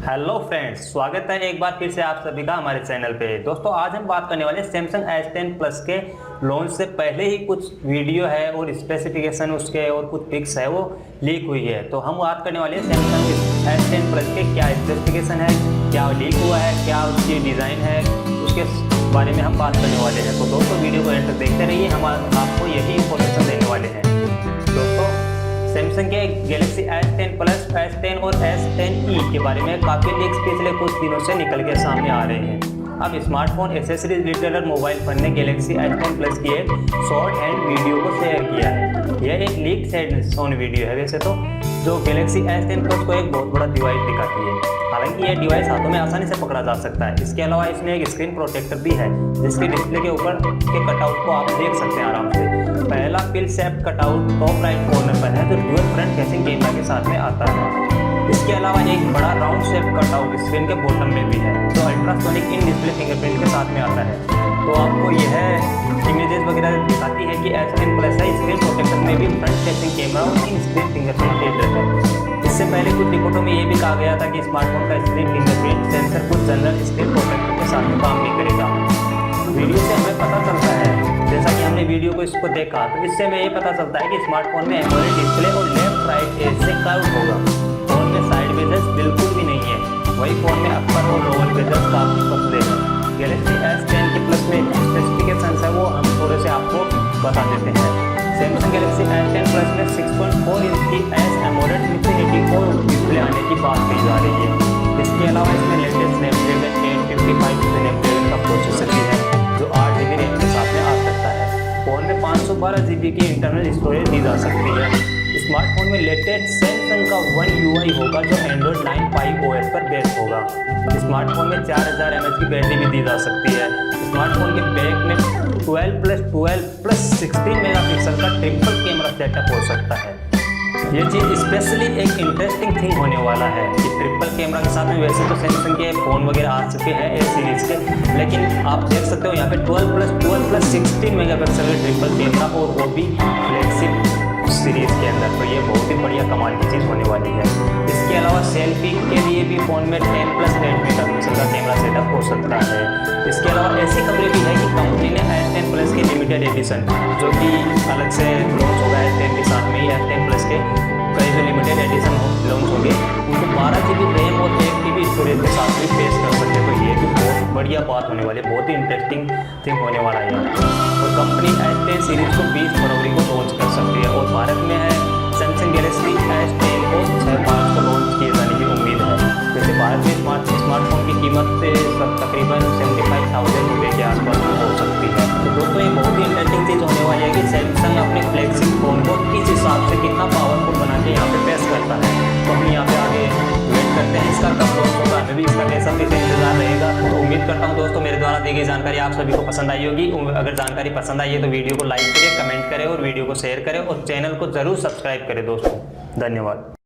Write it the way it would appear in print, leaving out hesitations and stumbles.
Hello friends, स्वागत है एक बार फिर से आप सभी का हमारे चैनल पे। दोस्तों आज हम बात करने वाले सैमसंग S10 प्लस के लॉन्च से पहले ही कुछ वीडियो है और स्पेसिफिकेशन उसके और कुछ पिक्स है वो लीक हुई है। तो हम बात करने वाले हैं सैमसंग S10 प्लस के क्या स्पेसिफिकेशन है, क्या लीक हुआ है, क्या उसकी डिज़ाइन है, उसके बारे में हम बात करने वाले हैं। तो दोस्तों वीडियो को एंड तक देखते रहिए, हम आपको यही इंफॉर्मेशन देने वाले हैं। दोस्तों सैमसंग के गैलेक्सी S10 प्लस, S10 और S10E के बारे में काफ़ी लीक्स पिछले कुछ दिनों से निकल के सामने आ रहे हैं। अब smartphone accessories retailer mobile phone ने गैलेक्सी S10 प्लस की एक शॉर्ट हैंड वीडियो को शेयर किया है। यह एक लीक साउंड वीडियो है वैसे तो, जो गैलेक्सी S10 प्लस को एक बहुत बड़ा डिवाइस दिखाती है। हालांकि यह डिवाइस हाथों में आसानी से पकड़ा जा सकता है। इसके अलावा इसमें एक स्क्रीन प्रोटेक्टर भी है, जिसके डिस्प्ले के ऊपर के कटआउट को आप देख सकते हैं आराम से। पहला pill shape cutout top right corner पर है, जो डुअल फ्रंट फेसिंग कैमरा के साथ में आता है। इसके अलावा एक बड़ा राउंड शेप कटआउट स्क्रीन के बॉटम में भी है, जो अल्ट्रासोनिक इन डिस्प्ले फिंगरप्रिंट के साथ में आता है। तो आपको यह इमेजेस वगैरह दिखाती है कि S10 प्लस है, स्क्रीन प्रोटेक्टर में भी फ्रंट फेसिंग कैमरा और इन स्क्रीन फिंगरप्रिंट है। इससे पहले कुछ रिपोर्टों में ये भी कहा गया था कि स्मार्टफोन का स्क्रीन फिंगरप्रिंट सेंसर कुछ जनरल स्क्रीन प्रोटेक्टर के साथ में काम नहीं करेगा। वीडियो से हमें पता चलता है, जैसा कि हमने वीडियो को इसको देखा, तो इससे हमें ये पता चलता है कि स्मार्टफोन में एमोलेड डिस्प्ले और लेफ्ट राइट एज से कर्व होगा। फोन में साइड बेजल्स बिल्कुल भी नहीं है, वही फोन में अपर और लोअर बेजल्स काफी पतले हैं। गैलेक्सी S10 के प्लस में स्पेसिफिकेशन है वो हम थोड़े से आपको बता देते हैं। सैमसंग गैलेक्सी S10 प्लस में 6.4 इंच की एमोलेड इंफिनिटी डिस्प्ले आने की बात कही जा रही है। इसके अलावा इसमें लेटेस्ट स्नैपड्रैगन 855 स्नैपड्रैगन का प्रोसेसर भी है, जो 8 GB रैम के साथ में आ सकता है। फोन में 512 GB की इंटरनल स्टोरेज दी जा सकती है। स्मार्टफोन में लेटेस्ट सैमसंग का One UI होगा, जो Android 9 Pie OS पर बेस्ड होगा। स्मार्टफोन में 4000 mAh की बैटरी भी दी जा सकती है। स्मार्टफोन के बैक में 12+12+16 मेगापिक्सल का ट्रिपल कैमरा सेटअप हो सकता है। ये चीज़ स्पेशली एक इंटरेस्टिंग थिंग होने वाला है कि ट्रिपल कैमरा के साथ में वैसे तो सैमसंग के फ़ोन वगैरह आ चुके हैं ए सीरीज़ के, लेकिन आप देख सकते हो यहाँ पे 12+12+16 मेगापिक्सल का ट्रिपल कैमरा, और वो भी फ्लैगशिप सीरीज़ के अंदर। तो ये बहुत ही बढ़िया कमाल की चीज़ होने वाली है। इसके अलावा सेल्फी के लिए भी फ़ोन में 10+8 मेगापिक्सल का कैमरा सेटअप हो सकता है। इसके अलावा ऐसी खबरें भी है कि कंपनी ने S10 प्लस की लिमिटेड एडिशन, जो कि अलग से लॉन्च होगा S10 के साथ में ही, S10 प्लस के कई जो लिमिटेड एडिशन लॉन्च होंगे उनको 12 GB रैम और 1 TB स्टोरेज के साथ भी पेश कर सकते हैं। तो ये भी बहुत बढ़िया बात होने वाली है, बहुत ही इंटरेस्टिंग थिंग होने वाला है। और कंपनी S10 सीरीज को 20 फरवरी को लॉन्च कर सकती है, और भारत में है सैमसंग गैलेक्सी S10 को 6 मार्च को लॉन्च किए जाने की उम्मीद है। जैसे भारत में स्मार्टफोन की कीमत तकरीबन 75,000 रुपये के आसपास हो सकती है। तो दोस्तों ये बहुत ही इंटरेस्टिंग चीज़ होने वाली है कि सैमसंग अपने फ्लैगशिप फोन को किस हिसाब से कितना पावरफुल बना के यहाँ पे पेश करता है। तो हम यहाँ पे आगे वेट करते हैं इसका कब लॉन्च होगा, हमें भी इसका कैसा भी इंतजार रहेगा। तो उम्मीद करता हूँ दोस्तों मेरे द्वारा दी गई जानकारी आप सभी को पसंद आई होगी। अगर जानकारी पसंद आई है तो वीडियो को लाइक करें, कमेंट करें और वीडियो को शेयर करें, और चैनल को जरूर सब्सक्राइब करें दोस्तों। धन्यवाद।